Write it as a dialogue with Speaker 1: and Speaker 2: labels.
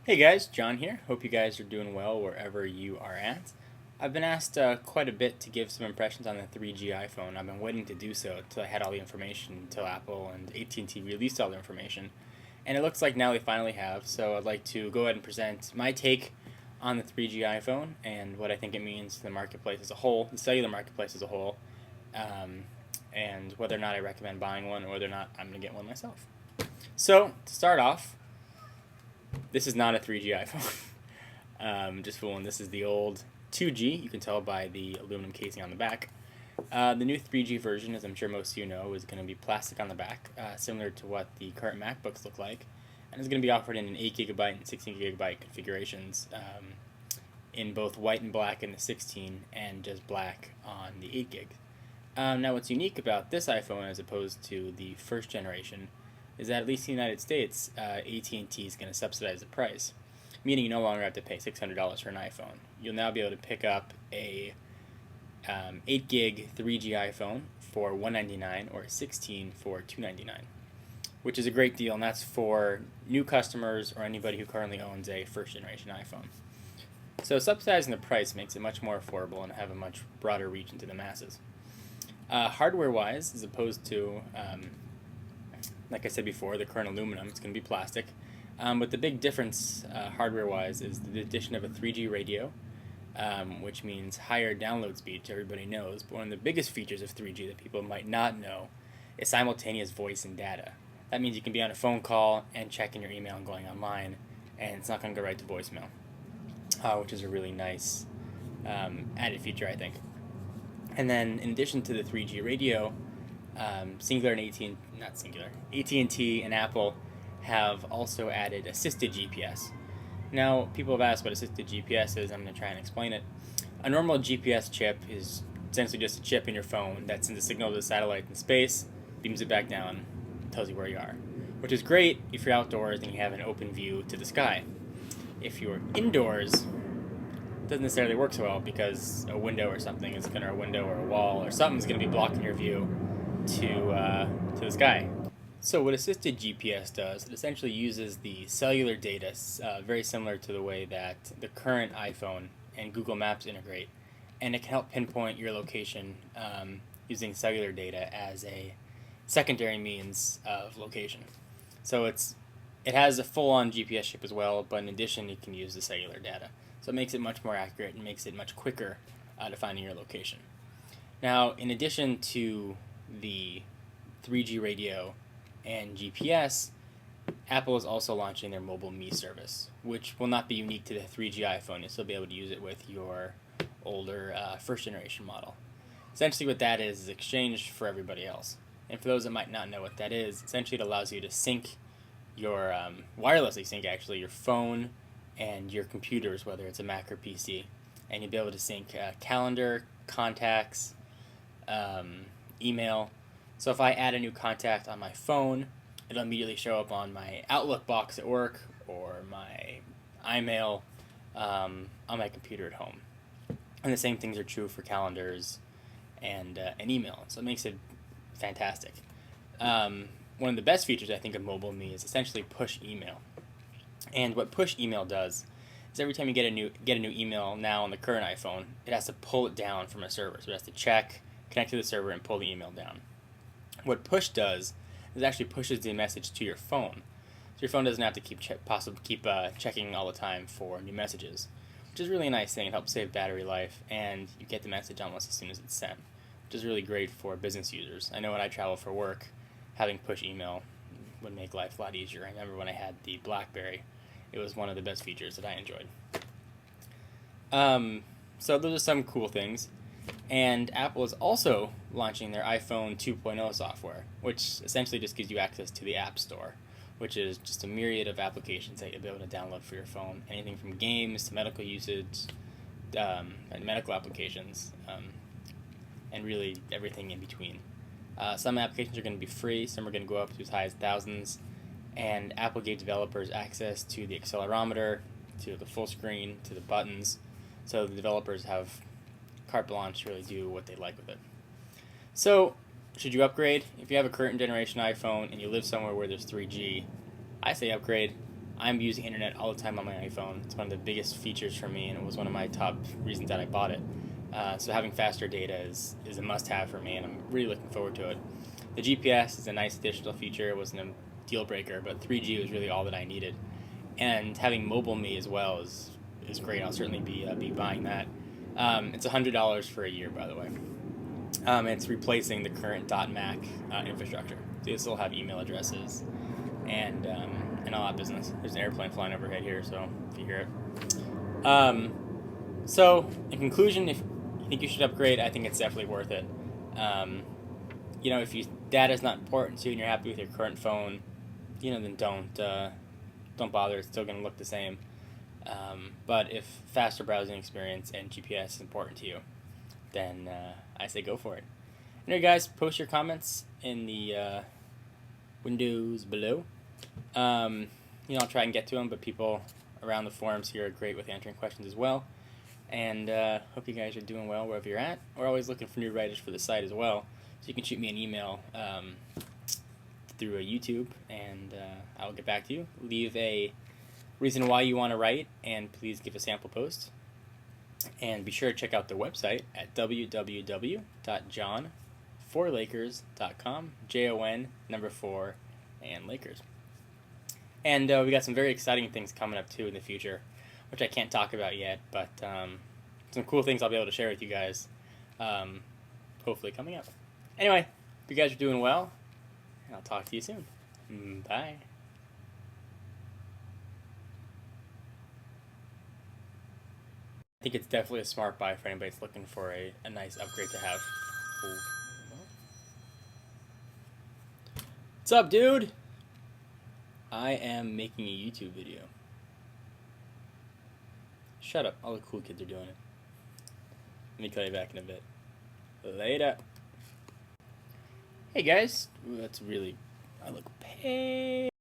Speaker 1: Hey guys, John here. Hope you guys are doing well wherever you are at. I've been asked quite a bit to give some impressions on the 3G iPhone. I've been waiting to do so until I had all the information, until Apple and AT&T released all the information. And it looks like now they finally have, so I'd like to go ahead and present my take on the 3G iPhone and what I think it means to the marketplace as a whole, the cellular marketplace as a whole, um, and whether or not I recommend buying one or whether or not I'm going to get one myself. So, to start off, this is not a 3G iPhone. Just fooling. This is the old 2G. You can tell by the aluminum casing on the back. The new 3G version, as I'm sure most of you know, is going to be plastic on the back, similar to what the current MacBooks look like, and is going to be offered in an 8GB and 16GB configurations, in both white and black in the 16 and just black on the 8GB. Now, what's unique about this iPhone as opposed to the first generation is that at least in the United States, AT&T is going to subsidize the price, meaning you no longer have to pay $600 for an iPhone. You'll now be able to pick up a 8GB 3G iPhone for $199 or a 16 for $299, which is a great deal, and that's for new customers or anybody who currently owns a first-generation iPhone. So subsidizing the price makes it much more affordable and have a much broader reach into the masses. Hardware-wise, as opposed to like I said before, the current aluminum, it's going to be plastic. But the big difference hardware-wise is the addition of a 3G radio, which means higher download speed, which everybody knows. But one of the biggest features of 3G that people might not know is simultaneous voice and data. That means you can be on a phone call and checking your email and going online, and it's not going to go right to voicemail, which is a really nice added feature, I think. And then in addition to the 3G radio, Singular and AT&T and Apple have also added assisted GPS. Now, people have asked what assisted GPS is. I'm going to try and explain it. A normal GPS chip is essentially just a chip in your phone that sends a signal to the satellite in space, beams it back down, tells you where you are, which is great if you're outdoors and you have an open view to the sky. If you're indoors, it doesn't necessarily work so well because a window or something is going to, a window or a wall or something's going to be blocking your view to the sky. So what assisted GPS does, it essentially uses the cellular data, very similar to the way that the current iPhone and Google Maps integrate, and it can help pinpoint your location using cellular data as a secondary means of location. So it has a full-on GPS chip as well, but in addition, it can use the cellular data. So it makes it much more accurate and makes it much quicker to finding your location. Now, in addition to the 3G radio and GPS, Apple is also launching their MobileMe service, which will not be unique to the 3G iPhone. You'll still be able to use it with your older first-generation model. Essentially what that is exchanged for everybody else. And for those that might not know what that is, essentially it allows you to sync your, wirelessly sync actually, your phone and your computers, whether it's a Mac or PC. And you'll be able to sync calendar, contacts, email. So if I add a new contact on my phone, it'll immediately show up on my Outlook box at work or my iMail on my computer at home. And the same things are true for calendars and email. So it makes it fantastic. One of the best features I think of MobileMe is essentially push email. And what push email does is every time you get a new email now on the current iPhone, it has to pull it down from a server. So it has to check, connect to the server, and pull the email down. What push does is it actually pushes the message to your phone. So your phone doesn't have to keep checking all the time for new messages, which is really a nice thing. It helps save battery life, and you get the message almost as soon as it's sent, which is really great for business users. I know when I travel for work, having push email would make life a lot easier. I remember when I had the BlackBerry, it was one of the best features that I enjoyed. So those are some cool things. And Apple is also launching their iPhone 2.0 software, which essentially just gives you access to the App Store, which is just a myriad of applications that you'll be able to download for your phone. Anything from games to medical usage, and medical applications, and really everything in between. Some applications are going to be free, some are going to go up to as high as thousands, and Apple gave developers access to the accelerometer, to the full screen, to the buttons, so the developers have carte blanche to really do what they like with it. So, should you upgrade? If you have a current generation iPhone and you live somewhere where there's 3G, I say upgrade. I'm using internet all the time on my iPhone. It's one of the biggest features for me, and it was one of my top reasons that I bought it. So having faster data is a must-have for me, and I'm really looking forward to it. The GPS is a nice additional feature. It wasn't a deal breaker, but 3G was really all that I needed. And having MobileMe as well is great. I'll certainly be buying that. It's $100 for a year, by the way. It's replacing the current .Mac infrastructure. So you'll still have email addresses and all that business. There's an airplane flying overhead here, so if you hear it. So in conclusion, if you think you should upgrade, I think it's definitely worth it. If data is not important to you and you're happy with your current phone, then don't bother. It's still going to look the same. But if faster browsing experience and GPS is important to you, then I say go for it. Anyway, guys, post your comments in the windows below. I'll try and get to them, but people around the forums here are great with answering questions as well. And hope you guys are doing well wherever you're at. We're always looking for new writers for the site as well, so you can shoot me an email through a YouTube, and I'll get back to you. Leave a reason why you want to write, and please give a sample post. And be sure to check out the website at www.john4lakers.com. JON 4 and Lakers. And we got some very exciting things coming up too in the future, which I can't talk about yet, but some cool things I'll be able to share with you guys, hopefully coming up. Anyway, hope you guys are doing well, and I'll talk to you soon. Bye. I think it's definitely a smart buy for anybody that's looking for a nice upgrade to have. Ooh. What's up, dude? I am making a YouTube video. Shut up. All the cool kids are doing it. Let me call you back in a bit. Later. Hey, guys. Ooh, I look pale.